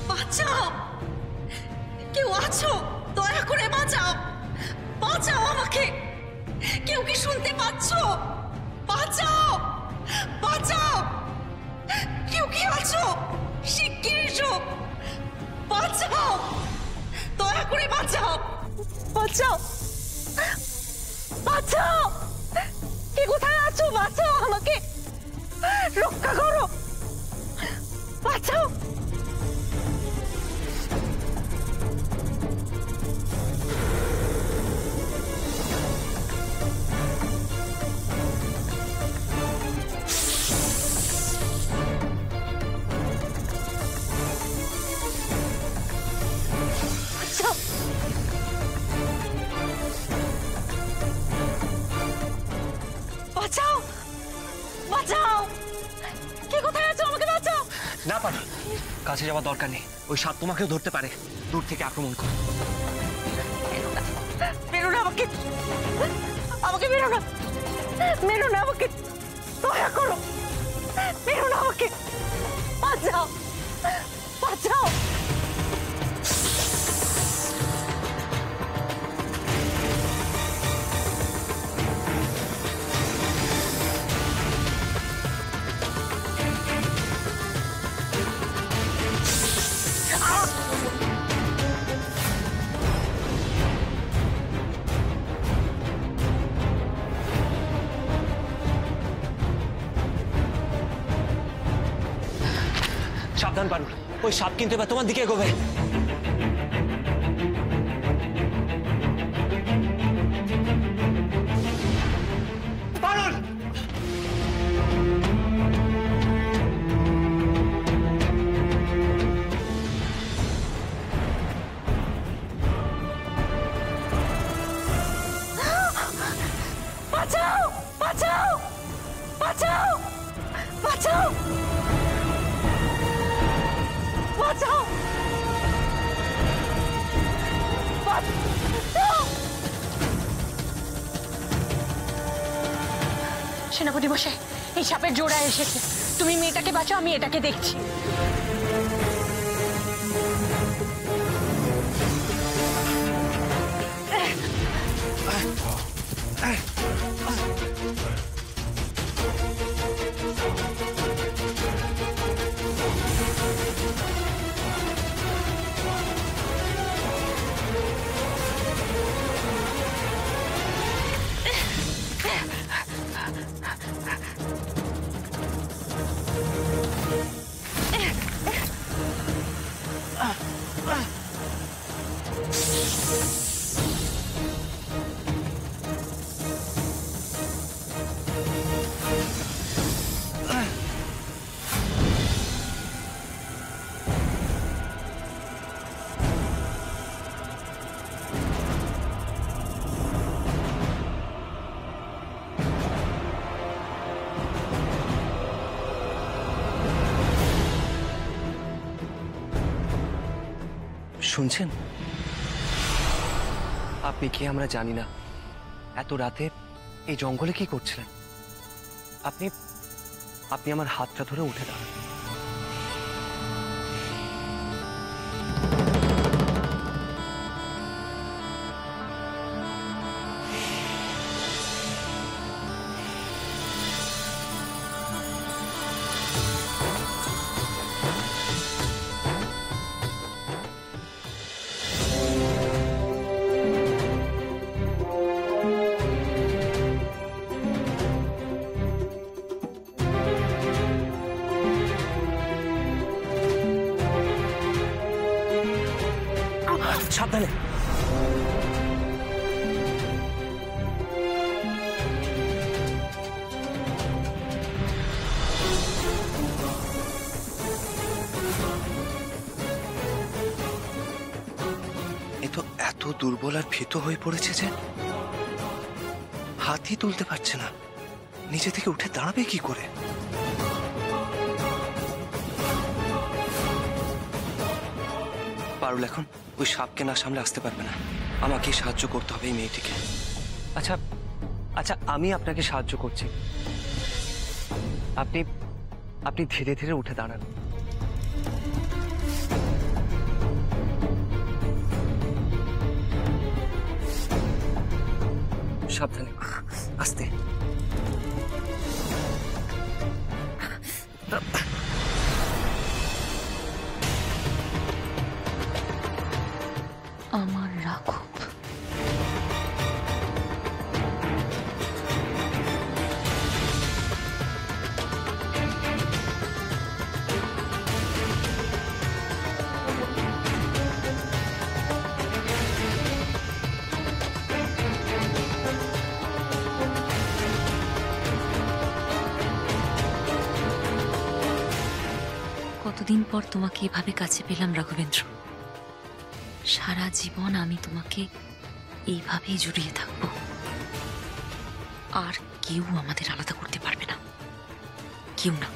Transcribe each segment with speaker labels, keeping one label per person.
Speaker 1: বাঁচাও, কেউ আছো? দয়া করে বাঁচাও, বাঁচাও আমাকে। কেউ কি শুনতে পাচ্ছ? বাঁচাও, বাঁচাও, কেউ কি আছো? শিগগির এসো, বাঁচাও, দয়া করে বাঁচাও, বাঁচাও, বাঁচাও। কে কোথায় আছো? বাঁচাও আমাকে, রক্ষা করো, বাঁচাও। বাঁচাও, বাঁচাও, কে কোথায় আছো? আমাকে বাঁচাও।
Speaker 2: না পারি, কাছে যাওয়ার দরকার নেই। ওই সাপ তোমাকেও ধরতে পারে, দূর থেকে আক্রমণ করো।
Speaker 1: মেরো না আমাকে, আমাকে মেরো না, মেরো না আমাকে, দয়া করো, মেরো না আমাকে, বাঁচাও, বাঁচাও।
Speaker 2: সাবধান পারুল, ওই সাপ কিন্তু এবার তোমার দিকে এগোবে। পারুল!
Speaker 1: বাঁচাও, বাঁচাও, বাঁচাও, বাঁচাও, বাঁচাও, বাঁচাও। সেনাপতি মশাই, এই সাপের জোড়া এসেছে। তুমি মেয়েটাকে বাঁচাও, আমি এটাকে দেখছি।
Speaker 2: শুনছেন? আপনি কি আমরা জানি না এত রাতে এই জঙ্গলে কি করছিলেন। আপনি আপনি আমার হাতটা ধরে উঠে দাঁড়ান। সাবধানে। এ তো এত দুর্বল আর ভীত হয়ে পড়েছে যে হাতই তুলতে পারছে না। নিচে থেকে উঠে দাঁড়াবে কি করে? পারুল এখন ওই সাপকে না সামলে আসতে পারবে না। আমাকে সাহায্য করতে হবে এই মেয়েটিকে। আচ্ছা আচ্ছা, আমি আপনাকে সাহায্য করছি। আপনি আপনি ধীরে ধীরে উঠে দাঁড়ান। সাবধানে, আস্তে।
Speaker 1: আমার রাঘব,
Speaker 3: কতদিন পর তোমাকে এভাবে কাছে পেলাম রাঘবেন্দ্র। সারা জীবন আমি তোমাকে এইভাবেই জড়িয়ে থাকব, আর কেউ আমাদের আলাদা করতে পারবে না, কেউ না।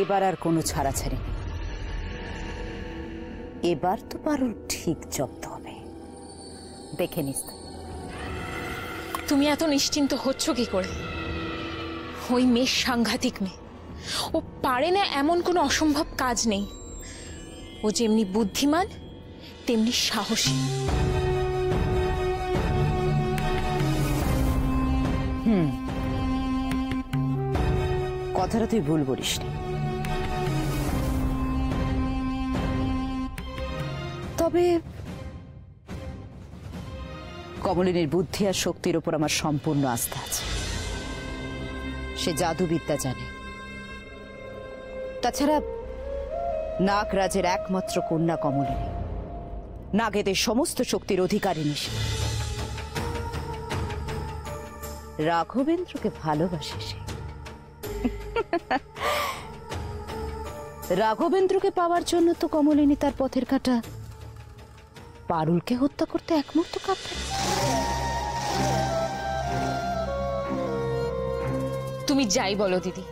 Speaker 4: এবার আর কোনো ছাড়াছাড়ি নেই। এবার তো পারুল ঠিক জব্দ হবে, দেখে নিস।
Speaker 5: তুমি এত নিশ্চিন্ত হচ্ছ কি করে? ওই মেয়ে সাংঘাতিক মেয়ে, ও পারে না এমন কোনো অসম্ভব কাজ নেই। ও যেমনি বুদ্ধিমান তেমনি সাহসী।
Speaker 4: কথাটা তুই ভুল বলিস নি। তবে কমলিনীর বুদ্ধি আর শক্তির উপর আমার সম্পূর্ণ আস্থা আছে। সে জাদুবিদ্যা জানে। তাছাড়া নাগরাজের একমাত্র কন্যা কমলিনী, নাগেদের সমস্ত শক্তির অধিকারিণী সে। রাঘবেন্দ্রকে ভালোবাসে সে। রাঘবেন্দ্রকে পাওয়ার জন্য তো কমলিনী তার পথের কাঁটা পারুলকে হত্যা করতে এক মুহূর্ত কাঁপবে।
Speaker 5: তুমি যাই বলো দিদি,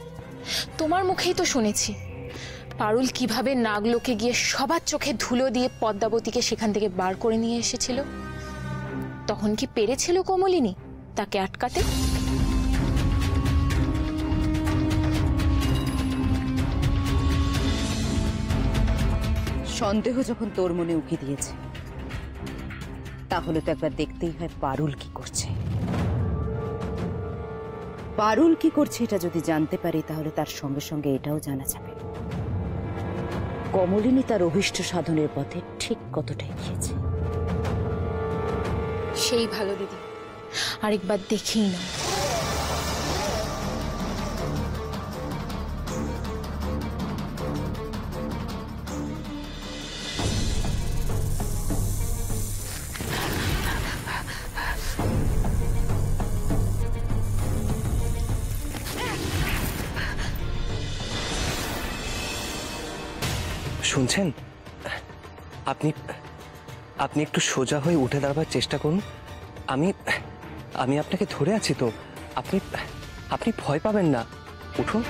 Speaker 5: তোমার মুখেই তো শুনেছি পারুল কিভাবে নাগলোকে গিয়ে সবার চোখে ধুলো দিয়ে পদ্মাবতীকে সেখান থেকে বার করে নিয়ে এসেছিল। তখন কি পেরেছিল কমলিনী তাকে আটকাতে?
Speaker 4: সন্দেহ যখন তোর মনে উকি দিয়েছে, তাহলে তো একবার দেখতেই হয় পারুল কি করছে। পারুল কি করছে এটা যদি জানতে পারি, তাহলে তার সঙ্গে সঙ্গে এটাও জানা যাবে কমলিনী তার অভীষ্ট সাধনের পথে ঠিক কতটা এগিয়েছে।
Speaker 5: সেই ভালো দিদি, আরেকবার দেখেই না।
Speaker 2: শুনছেন? আপনি আপনি একটু সোজা হয়ে উঠে দাঁড়াবার চেষ্টা করুন। আমি আমি আপনাকে ধরে আছি তো, আপনি আপনি ভয় পাবেন না, উঠুন।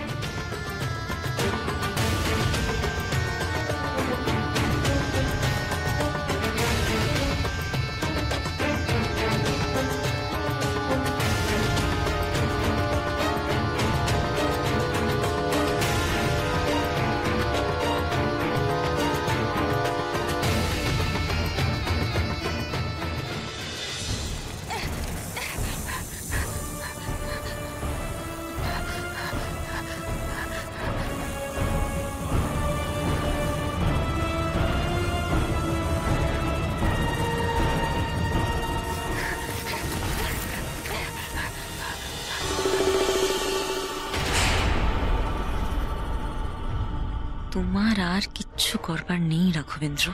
Speaker 3: তোমার আর কিচ্ছু করবার নেই রাঘবেন্দ্র।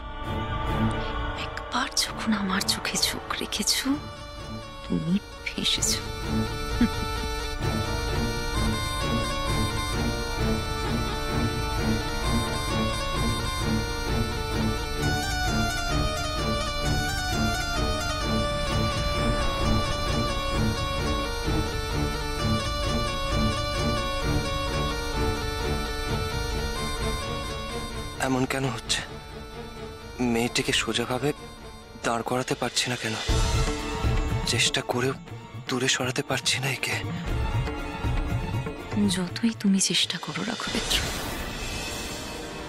Speaker 3: একবার যখন আমার চোখে চোখ রেখেছ, তুমি ফেঁসেছ।
Speaker 2: এমন কেন হচ্ছে? মেয়েটিকে সোজাভাবে দাঁড় করাতে পারছি না কেন? চেষ্টা করেও দূরে সরাতে পারছি না একে।
Speaker 3: যতই তুমি চেষ্টা করো রাঘবেন্দ্র,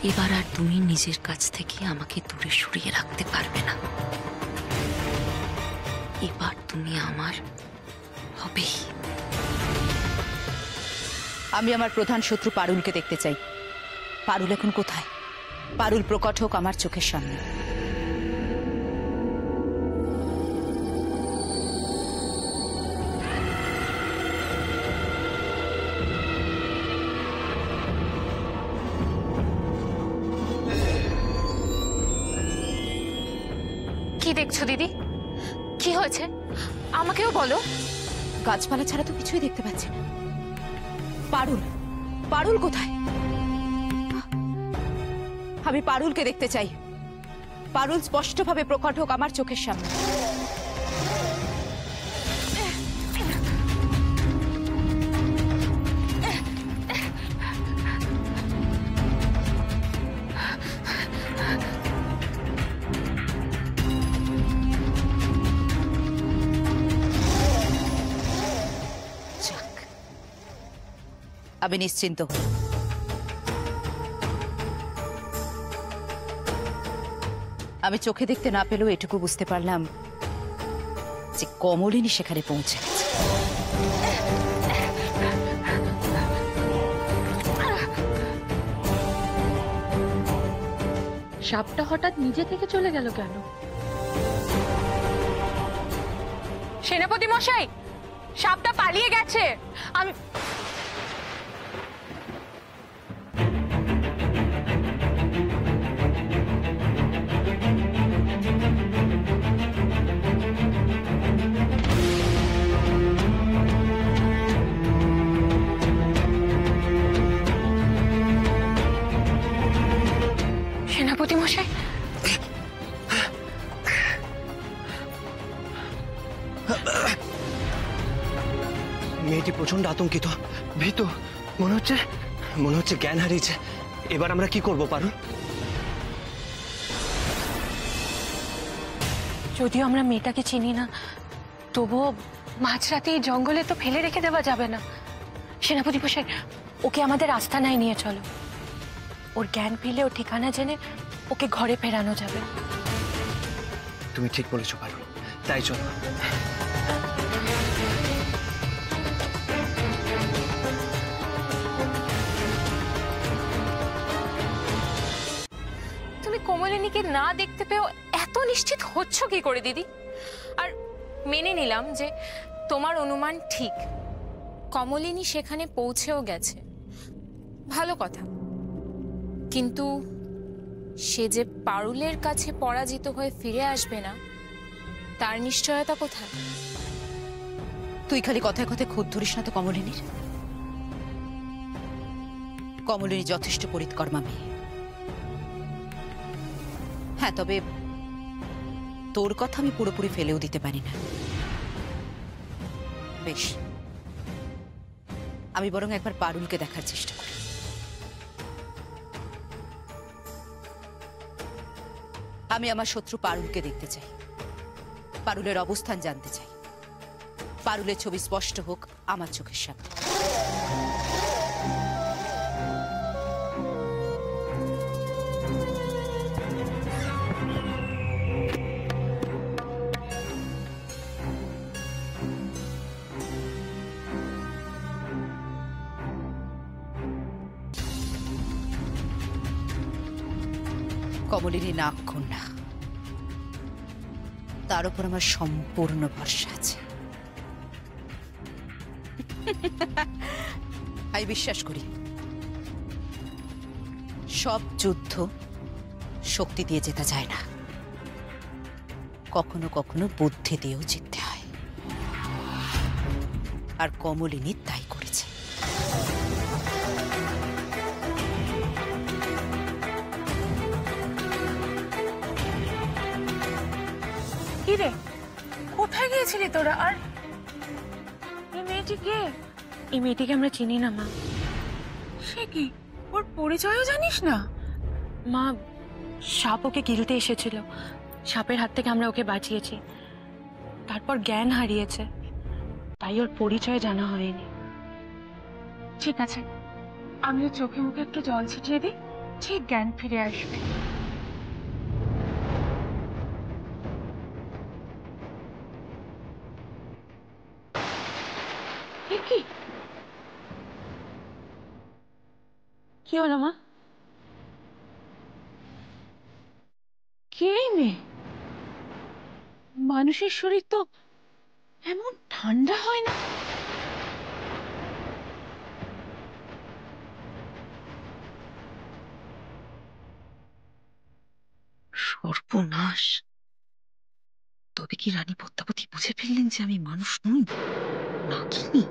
Speaker 3: এবার আর তুমি নিজের কাছ থেকে আমাকে দূরে সরিয়ে রাখতে পারবে না। এবার তুমি আমার হবেই।
Speaker 4: আমি আমার প্রধান শত্রু পারুলকে দেখতে চাই। পারুল এখন কোথায়? পারুল প্রকট হোক আমার চোখের সামনে।
Speaker 5: কি দেখছো দিদি? কি হয়েছে আমাকেও বলো।
Speaker 4: গাছপালা ছাড়া তো কিছুই দেখতে পাচ্ছি না। পারুল, পারুল কোথায়? আমি পারুলকে দেখতে চাই। পারুল স্পষ্টভাবে প্রকট হোক আমার চোখের সামনে। যাক, আমি নিশ্চিন্ত হই। আমি চোখে দেখতে না পেলেও এটুকু বুঝতে পারলাম যে কমলিনী সেখানে পৌঁছে গেছে।
Speaker 5: সাপটা হঠাৎ নিজে থেকে চলে গেল কেন? সেনাপতি মশাই, সাপটা পালিয়ে গেছে। আমি সেনাপতি মশাই,
Speaker 2: মেয়েটি প্রচন্ড আতঙ্কিত, ভীতু। মনে হচ্ছে জ্ঞান হারিয়েছে। এবার আমরা কি করব পারুল?
Speaker 5: যদিও আমরা মেয়েটাকে চিনি না, তবুও মাঝরাতে এই জঙ্গলে তো ফেলে রেখে দেওয়া যাবে না। সেনাপতি মশাই, ওকে আমাদের আস্তানায় নিয়ে চলো। ওর জ্ঞান ফিরলে, ওর ঠিকানা জেনে ওকে ঘরে ফেরানো যাবে।
Speaker 2: তুমি ঠিক বলেছো পারুল, তাই চলো।
Speaker 5: তুমি কমলিনীকে না দেখতে পেয়েও এত নিশ্চিত হচ্ছ কি করে দিদি? আর মেনে নিলাম যে তোমার অনুমান ঠিক, কমলিনী সেখানে পৌঁছেও গেছে, ভালো কথা। কিন্তু সে যে পারুলের কাছে পরাজিত হয়ে ফিরে আসবে না, তার নিশ্চয়তা কোথায়?
Speaker 4: তুই খালি কথায় কথায় খুঁত ধরিস না তো কমলিনীর। কমলিনী যথেষ্ট পরিৎকর্মা মেয়ে। হ্যাঁ, তবে তোর কথা আমি পুরোপুরি ফেলেও দিতে পারি না। বেশ, আমি বরং একবার পারুলকে দেখার চেষ্টা করি। আমি আমার শত্রু পারুলকে দেখতে চাই, পারুলের অবস্থান জানতে চাই, পারুলের ছবি স্পষ্ট হোক আমার চোখের সামনে। কমলিনী নাক কন্যা, তার উপর আমার সম্পূর্ণ ভরসা আছে। আমি বিশ্বাস করি সব যুদ্ধ শক্তি দিয়ে জেতা যায় না, কখনো কখনো বুদ্ধি দিয়েও জিততে হয়। আর কমলিনী তাই করেছে।
Speaker 5: কি রে, কোথায় গিয়েছিলি তোরা? আর এই মেয়েটি কে? এই মেয়েটিকে আমরা চিনি না মা। সে কি, ওর পরিচয়ও জানিস না? মা, সাপ ওকে গিলতে এসেছিল, সাপের হাত থেকে আমরা ওকে বাঁচিয়েছি, তারপর জ্ঞান হারিয়েছে, তাই ওর পরিচয় জানা হয়নি। ঠিক আছে, আমি ওর চোখে মুখে একটু জল ছিটিয়ে দিই, ঠিক জ্ঞান ফিরে আসবে। কি হলো মা? কে এই মেয়ে? মানুষের শরীর তো এমন ঠান্ডা হয় না।
Speaker 3: সর্বনাশ! তবে কি রানী পদ্মাবতী বুঝে ফেললেন যে আমি মানুষ নই, নাগিনী?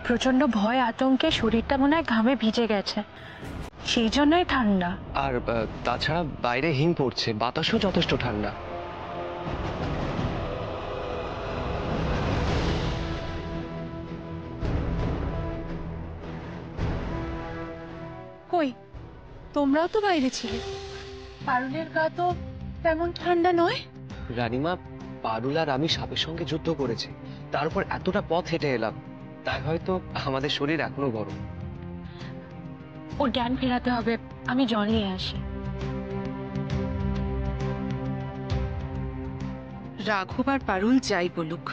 Speaker 5: প্রচন্ড ভয় আতঙ্কে শরীরটা মনে হয় ঘামে ভিজে গেছে, সেই জন্যই ঠান্ডা।
Speaker 2: আর তাছাড়া বাইরে হিম পড়ছে, বাতাসও যথেষ্ট ঠান্ডা।
Speaker 5: কই, তোমরাও তো বাইরে ছিলে, পারুলের গা তো তেমন ঠান্ডা নয়।
Speaker 2: রানীমা, পারুল আর আমি সাপের সঙ্গে যুদ্ধ করেছি, তারপর এতটা পথ হেঁটে এলাম, তাই হয়তো আমাদের শরীর এখনো গরম।
Speaker 5: ওর জ্ঞান ফেরাতে হবে, আমি জল নিয়ে আসি।
Speaker 6: রাঘব আর পারুল যাই বলুক,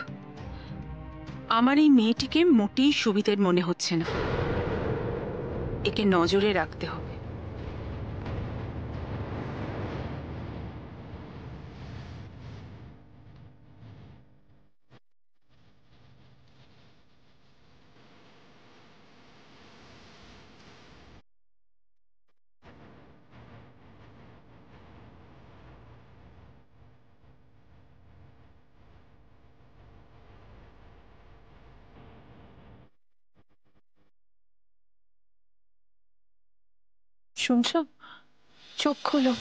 Speaker 6: আমার এই মেয়েটিকে মোটেই সুবিধের মনে হচ্ছে না। একে নজরে রাখতে হবে।
Speaker 5: শুনছো? চোখ খোলো,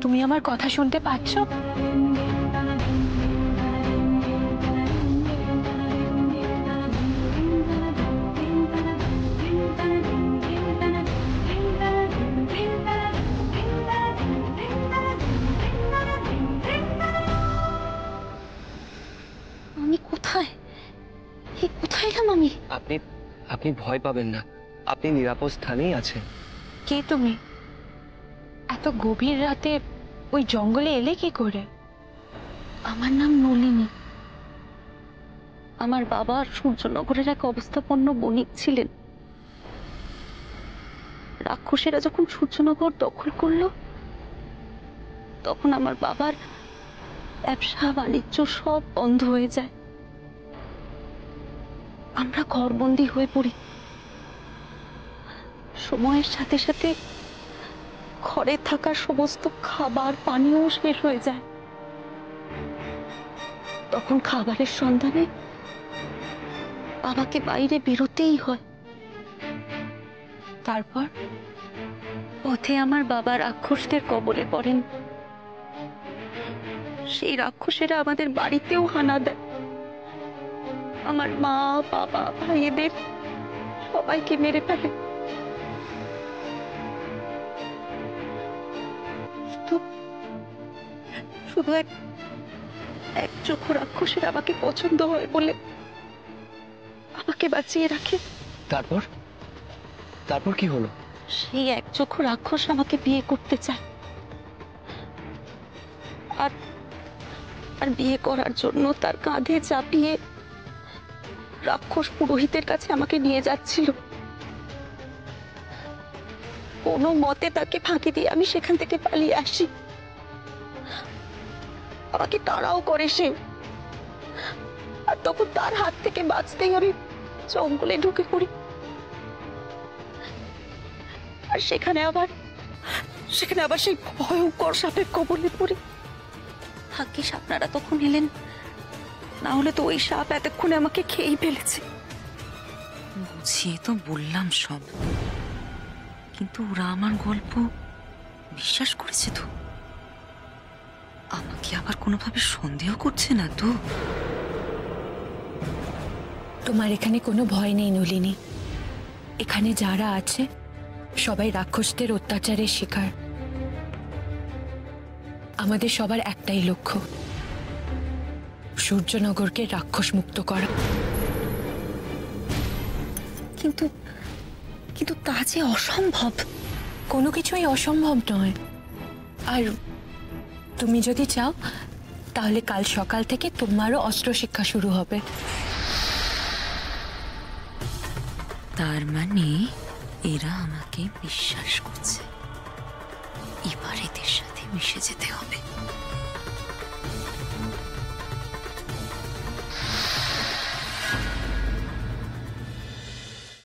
Speaker 5: তুমি আমার কথা শুনতে পাচ্ছ?
Speaker 3: আমি কোথায়? কোথায় এলাম আমি?
Speaker 2: আপনি আপনি ভয় পাবেন না, আপনি নিরাপদ স্থানেই আছেন।
Speaker 5: কে তুমি? এত গভীর রাতে ওই জঙ্গলে এলে কি করে?
Speaker 3: আমার নাম নলিনী। আমার বাবা সূর্যনগরের এক অবস্থাপন্ন বণিক ছিলেন। রাক্ষসেরা যখন সূর্যনগর দখল করলো, তখন আমার বাবার ব্যবসা বাণিজ্য সব বন্ধ হয়ে যায়। আমরা ঘরবন্দি হয়ে পড়ি। সময়ের সাথে সাথে ঘরে থাকা সমস্ত খাবার পানীয় শেষ হয়ে যায়। তখন খাবারের সন্ধানে বাবাকে বাইরে বেরোতেই হয়।
Speaker 5: তারপর?
Speaker 3: পথে আমার বাবা রাক্ষসদের কবলে পড়েন। সেই রাক্ষসেরা আমাদের বাড়িতেও হানা দেয়। আমার মা, বাবা, ভাইদের সবাইকে মেরে ফেলে। শুধু এক চক্ষু রাক্ষসের আমাকে পছন্দ হয় বলে আমাকে বাঁচিয়ে রাখে।
Speaker 2: তারপর তারপর কি হলো?
Speaker 3: সেই এক চক্ষু রাক্ষস আমাকে বিয়ে করতে চায়, আর বিয়ে করার জন্য তার কাঁধে চাপিয়ে রাক্ষস পুরোহিতের কাছে আমাকে নিয়ে যাচ্ছিল। কোনো মতে তাকে ফাঁকি দিয়ে আমি সেখান থেকে পালিয়ে আসি। আমাকে তাড়াও করে সে, আর তখন তার হাত থেকে বাঁচতেই আমি জঙ্গলে ঢুকে পড়ি। আর সেখানে আবার সেই ভয়ঙ্কর সাপের কবলে পড়ি। ভাগ্যিস আপনারা তখন এলেন, না হলে তো ওই সাপ এতক্ষণে আমাকে খেয়েই ফেলেছে।
Speaker 7: বুঝিয়ে তো বললাম সব, কিন্তু ওরা আমার গল্প বিশ্বাস করেছে তো। আমাকে আবার কোনোভাবে সন্দেহ করছে না তো?
Speaker 5: তোমার এখানে কোনো ভয় নেই নলিনী। এখানে যারা আছে সবাই রাক্ষসদের অত্যাচারের শিকার। আমাদের সবার একটাই লক্ষ্য, সূর্যনগরকে রাক্ষস মুক্ত করা।
Speaker 3: কিন্তু
Speaker 7: কিন্তু তা যে অসম্ভব।
Speaker 5: কোনো কিছুই অসম্ভব নয়। আর তুমি যদি চাও তাহলে কাল সকাল থেকে তোমারও অস্ত্র শিক্ষা শুরু হবে।
Speaker 7: তার মানে এরা আমাকে বিশ্বাস করছে, এবার এদের সাথে মিশে যেতে হবে।